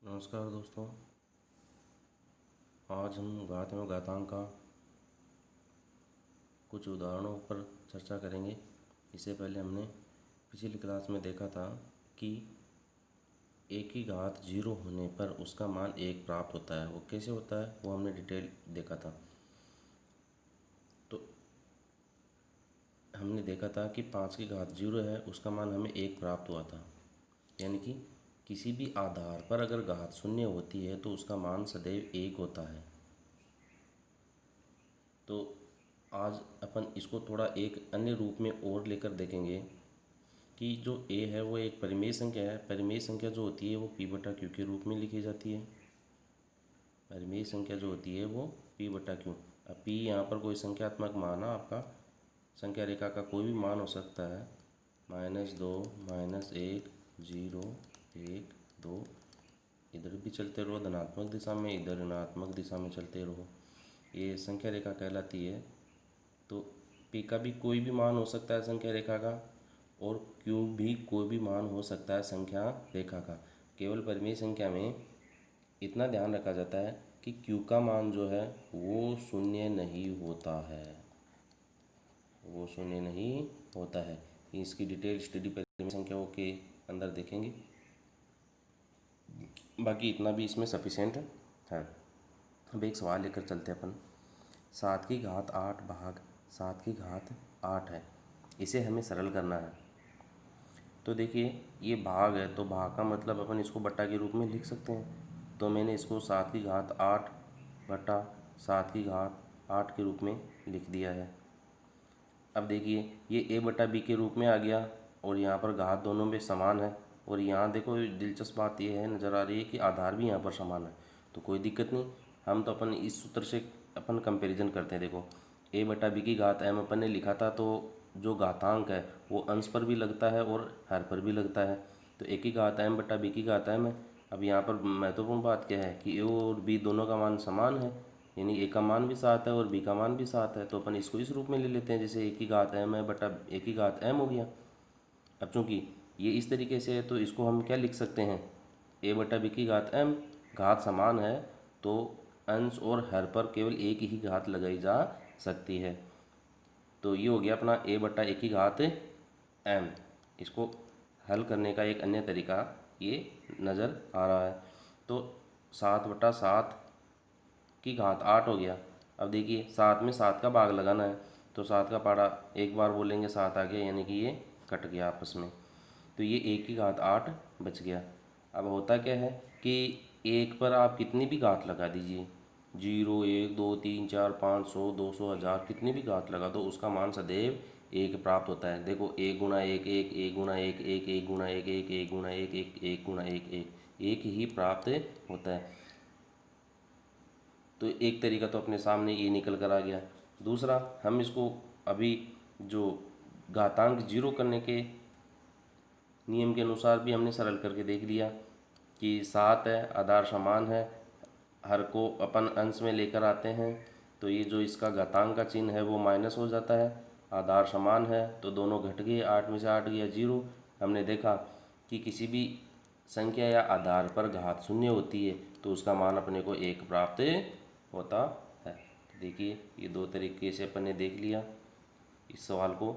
नमस्कार दोस्तों। आज हम घात एवं घातांक का कुछ उदाहरणों पर चर्चा करेंगे। इससे पहले हमने पिछली क्लास में देखा था कि एक की घात 0 होने पर उसका मान 1 प्राप्त होता है। वो कैसे होता है वो हमने डिटेल देखा था। तो हमने देखा था कि 5 की घात 0 है, उसका मान हमें 1 प्राप्त हुआ था। यानी कि किसी भी आधार पर अगर घात शून्य होती है तो उसका मान सदैव 1 होता है। तो आज अपन इसको थोड़ा एक अन्य रूप में और लेकर देखेंगे कि जो a है वो एक परिमेय संख्या है। परिमेय संख्या जो होती है वो p बटा क्यू के रूप में लिखी जाती है। परिमेय संख्या जो होती है वो p बटा क्यू। अब p यहाँ पर कोई संख्यात्मक मान है, आपका संख्या रेखा का कोई भी मान हो सकता है। -2, -1, 0, 1, 2। इधर भी चलते रहो धनात्मक दिशा में, इधर ऋणात्मक दिशा में चलते रहो। ये संख्या रेखा कहलाती है। तो p का भी कोई भी मान हो सकता है संख्या रेखा का, और q भी कोई भी मान हो सकता है संख्या रेखा का। केवल परिमेय संख्या में इतना ध्यान रखा जाता है कि q का मान जो है वो शून्य नहीं होता है, वो शून्य नहीं होता है। इसकी डिटेल स्टडी परिमेय संख्याओं के अंदर देखेंगे। बाकी इतना भी इसमें सफिशेंट है। अब एक सवाल लेकर चलते हैं अपन। 7 की घात 8 भाग 7 की घात 8 है, इसे हमें सरल करना है। तो देखिए ये भाग है, तो भाग का मतलब अपन इसको बट्टा के रूप में लिख सकते हैं। तो मैंने इसको 7 की घात 8 बट्टा 7 की घात 8 के रूप में लिख दिया है। अब देखिए ये a बटा b के रूप में आ गया, और यहाँ पर घात दोनों में समान है। और यहाँ देखो दिलचस्प बात ये है नज़र आ रही है कि आधार भी यहाँ पर समान है, तो कोई दिक्कत नहीं। हम तो अपन इस सूत्र से अपन कंपैरिजन करते हैं। देखो a बटा b की घात m अपन ने लिखा था, तो जो घातांक है वो अंश पर भी लगता है और हर पर भी लगता है। तो a की घात m बटा b की घात m है। अब यहाँ पर महत्वपूर्ण बात क्या है कि a और b दोनों का मान समान है, यानी a का मान भी 7 है और b का मान भी 7 है। तो अपन इसको इस रूप में ले लेते हैं, जैसे a की घात m है बटा a की घात m हो गया। अब चूँकि ये इस तरीके से है तो इसको हम क्या लिख सकते हैं, a बटा b की घात m। घात समान है तो अंश और हर पर केवल एक ही घात लगाई जा सकती है। तो ये हो गया अपना a बटा a की घात m। इसको हल करने का एक अन्य तरीका ये नज़र आ रहा है। तो 7 बटा 7 की घात 8 हो गया। अब देखिए 7 में 7 का भाग लगाना है, तो 7 का पारा एक बार बोलेंगे 7 आ गया, यानी कि ये कट गया आपस में। तो ये 1 की घात 8 बच गया। अब होता क्या है कि 1 पर आप कितनी भी घात लगा दीजिए, 0, 1, 2, 3, 4, 500, 200, 1000, कितनी भी घात लगा दो उसका मान सदैव 1 प्राप्त होता है। देखो 1 गुणा 1 1, 1 गुणा 1 1, 1 गुणा 1 1, 1 गुणा 1 1, 1 गुणा 1 1, एक ही प्राप्त होता है। तो एक तरीका तो अपने सामने ये निकल कर आ गया। दूसरा, हम इसको अभी जो घातांक 0 करने के नियम के अनुसार भी हमने सरल करके देख लिया कि 7 है, आधार समान है, हर को अपन अंश में लेकर आते हैं, तो ये जो इसका घातांक का चिन्ह है वो माइनस हो जाता है। आधार समान है तो दोनों घट गए, 8 में से 8 गया 0। हमने देखा कि किसी भी संख्या या आधार पर घात शून्य होती है तो उसका मान अपने को 1 प्राप्त होता है। तो देखिए ये दो तरीके से अपन ने देख लिया इस सवाल को।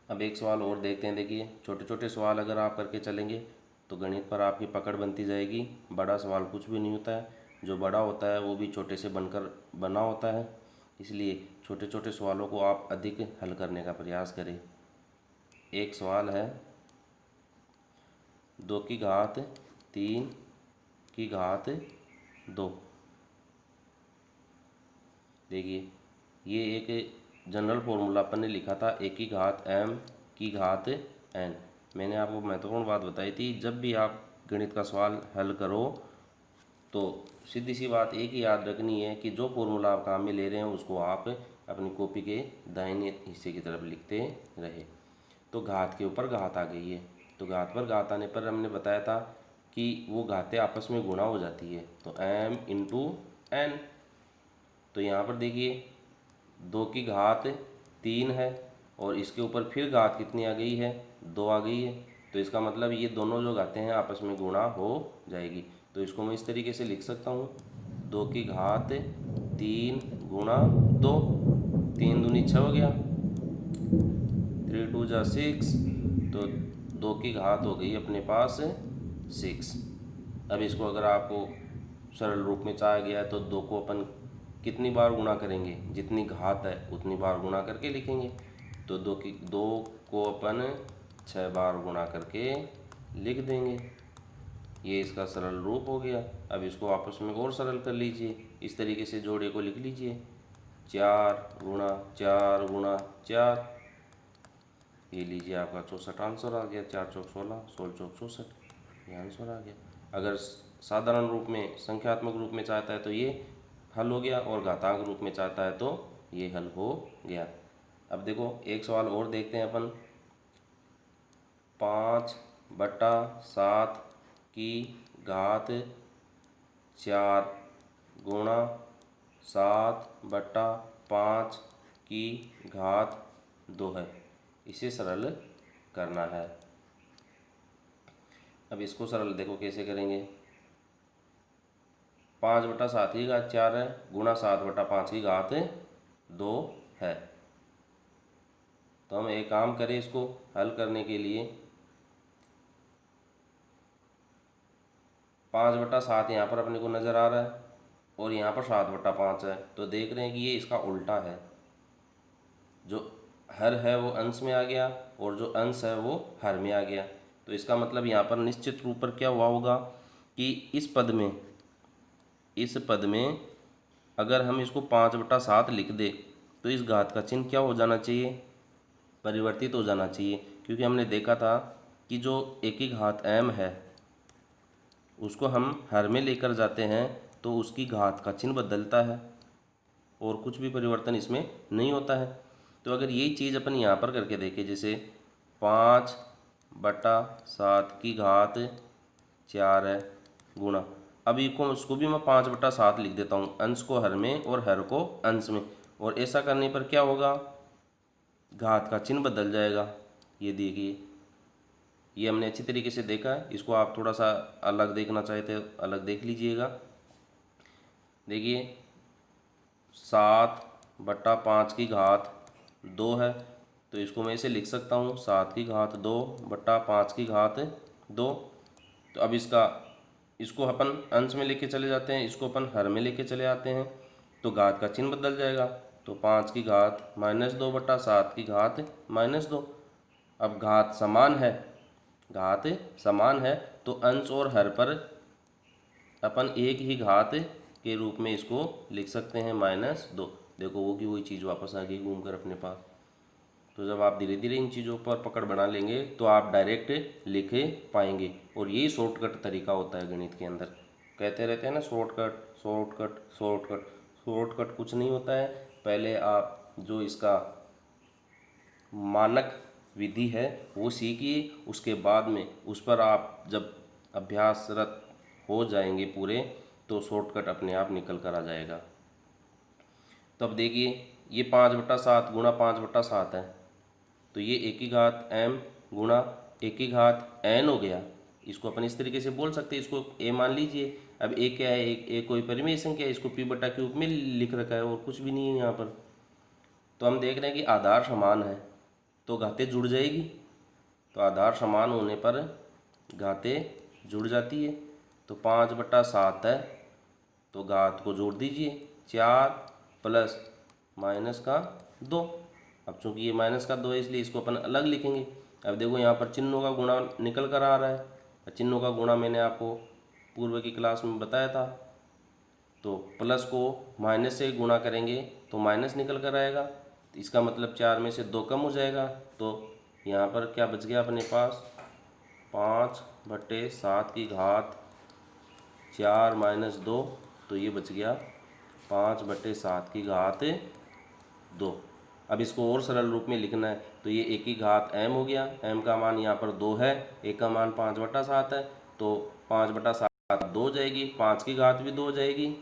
अब एक सवाल और देखते हैं। देखिए छोटे छोटे सवाल अगर आप करके चलेंगे तो गणित पर आपकी पकड़ बनती जाएगी। बड़ा सवाल कुछ भी नहीं होता है, जो बड़ा होता है वो भी छोटे से बनकर बना होता है। इसलिए छोटे छोटे सवालों को आप अधिक हल करने का प्रयास करें। एक सवाल है 2 की घात 3 की घात 2। देखिए ये एक जनरल फॉर्मूला अपन ने लिखा था, a की घात m की घात n। मैंने आपको महत्वपूर्ण बात बताई थी, जब भी आप गणित का सवाल हल करो तो सीधी सी बात एक ही याद रखनी है कि जो फॉर्मूला आप काम में ले रहे हैं उसको आप अपनी कॉपी के दाहिने हिस्से की तरफ लिखते रहे। तो घात के ऊपर घात आ गई है, तो घात पर घात आने पर हमने बताया था कि वो घातें आपस में गुणा हो जाती है, तो m इंटू n। तो यहाँ पर देखिए 2 की घात 3 है और इसके ऊपर फिर घात कितनी आ गई है, 2 आ गई है। तो इसका मतलब ये दोनों जो घातें हैं आपस में गुणा हो जाएगी। तो इसको मैं इस तरीके से लिख सकता हूँ, 2 की घात 3 गुणा 2, 3 दूनी 6 हो गया, 3 2 जा 6, तो 2 की घात हो गई अपने पास 6। अब इसको अगर आपको सरल रूप में चाहा गया है तो 2 को अपन कितनी बार गुणा करेंगे, जितनी घात है उतनी बार गुणा करके लिखेंगे। तो 2 को अपन 6 बार गुणा करके लिख देंगे। ये इसका सरल रूप हो गया। अब इसको आपस में और सरल कर लीजिए, इस तरीके से जोड़े को लिख लीजिए, 4 गुणा 4 गुणा 4, ये लीजिए आपका 64 आंसर आ गया। 4 चौक 16, 16 चौक 64, ये आंसर आ गया। अगर साधारण रूप में संख्यात्मक रूप में चाहता है तो ये हल हो गया, और घातांक रूप में चाहता है तो ये हल हो गया। अब देखो एक सवाल और देखते हैं अपन, 5/7 की घात 4 गुणा 7/5 की घात 2 है, इसे सरल करना है। अब इसको सरल देखो कैसे करेंगे, 5/7 की घात 4 है गुणा 7/5 की घात 2 है। तो हम एक काम करें, इसको हल करने के लिए 5/7 यहाँ पर अपने को नज़र आ रहा है और यहाँ पर 7/5 है, तो देख रहे हैं कि ये इसका उल्टा है। जो हर है वो अंश में आ गया और जो अंश है वो हर में आ गया। तो इसका मतलब यहाँ पर निश्चित रूप पर क्या हुआ होगा कि इस पद में अगर हम इसको 5/7 लिख दे तो इस घात का चिन्ह क्या हो जाना चाहिए, परिवर्तित हो जाना चाहिए। क्योंकि हमने देखा था कि जो एक ही घात m है उसको हम हर में लेकर जाते हैं तो उसकी घात का चिन्ह बदलता है और कुछ भी परिवर्तन इसमें नहीं होता है। तो अगर यही चीज़ अपन यहाँ पर करके देखें, जैसे 5/7 की घात 4 है गुणा, अभी को उसको भी मैं 5/7 लिख देता हूँ, अंश को हर में और हर को अंश में, और ऐसा करने पर क्या होगा, घात का चिन्ह बदल जाएगा। ये देखिए, ये हमने अच्छी तरीके से देखा है। इसको आप थोड़ा सा अलग देखना चाहते हो अलग देख लीजिएगा। देखिए 7/5 की घात 2 है, तो इसको मैं इसे लिख सकता हूँ 7 की घात 2/5 की घात 2। तो अब इसको अपन अंश में लेके चले जाते हैं, इसको अपन हर में लेके चले आते हैं, तो घात का चिन्ह बदल जाएगा। तो 5 की घात -2/7 की घात -2। अब घात समान है तो अंश और हर पर अपन एक ही घात के रूप में इसको लिख सकते हैं -2। देखो वो की वही चीज़ वापस आ गई घूम कर अपने पास। तो जब आप धीरे धीरे इन चीज़ों पर पकड़ बना लेंगे तो आप डायरेक्ट लिख पाएंगे, और यही शॉर्टकट तरीका होता है गणित के अंदर। कहते रहते हैं ना शॉर्टकट शॉर्टकट शॉर्टकट, शॉर्टकट कुछ नहीं होता है। पहले आप जो इसका मानक विधि है वो सीखिए, उसके बाद में उस पर आप जब अभ्यासरत हो जाएंगे पूरे तो शॉर्टकट अपने आप निकल कर आ जाएगा। तो अब देखिए ये 5/7 गुणा 5/7 है, तो ये एक ही घात m गुणा एक ही घात n हो गया। इसको अपन इस तरीके से बोल सकते हैं, इसको a मान लीजिए। अब a क्या है, a कोई परिमेय संख्या है, इसको p/क्यूब में लिख रखा है और कुछ भी नहीं है यहाँ पर। तो हम देख रहे हैं कि आधार समान है तो घातें जुड़ जाएगी, तो आधार समान होने पर घातें जुड़ जाती है। तो 5/7 है तो घात को जोड़ दीजिए, 4 प्लस माइनस का 2। अब चूंकि ये माइनस का 2 है इसलिए इसको अपन अलग लिखेंगे। अब देखो यहाँ पर चिन्हों का गुणा निकल कर आ रहा है। चिन्हों का गुणा मैंने आपको पूर्व की क्लास में बताया था। तो प्लस को माइनस से गुणा करेंगे तो माइनस निकल कर आएगा, तो इसका मतलब 4 में से 2 कम हो जाएगा। तो यहाँ पर क्या बच गया अपने पास, 5/7 की घात 4 - 2, तो ये बच गया 5/7 की घात 2। अब इसको और सरल रूप में लिखना है तो ये एक ही घात m हो गया, m का मान यहाँ पर 2 है, एक का मान 5/7 है, तो 5/7 2 हो जाएगी, 5 की घात भी 2 हो जाएगी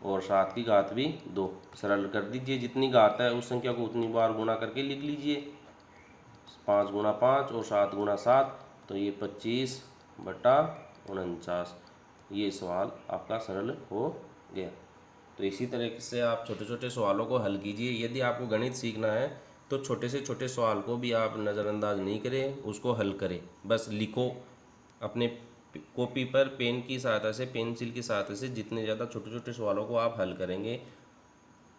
और 7 की घात भी 2। सरल कर दीजिए, जितनी घात है उस संख्या को उतनी बार गुणा करके लिख लीजिए। 5 गुणा 5 और 7 गुणा 7, तो ये 25/49। ये सवाल आपका सरल हो गया। तो इसी तरीके से आप छोटे छोटे सवालों को हल कीजिए। यदि आपको गणित सीखना है तो छोटे से छोटे सवाल को भी आप नज़रअंदाज नहीं करें, उसको हल करें। बस लिखो अपने कॉपी पर, पेन की सहायता से, पेंसिल की सहायता से। जितने ज़्यादा छोटे छोटे सवालों को आप हल करेंगे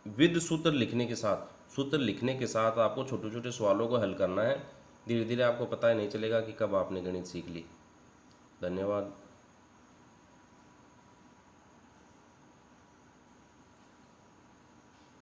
विद सूत्र लिखने के साथ, सूत्र लिखने के साथ आपको छोटे छोटे सवालों को हल करना है। धीरे धीरे आपको पता ही नहीं चलेगा कि कब आपने गणित सीख ली। धन्यवाद।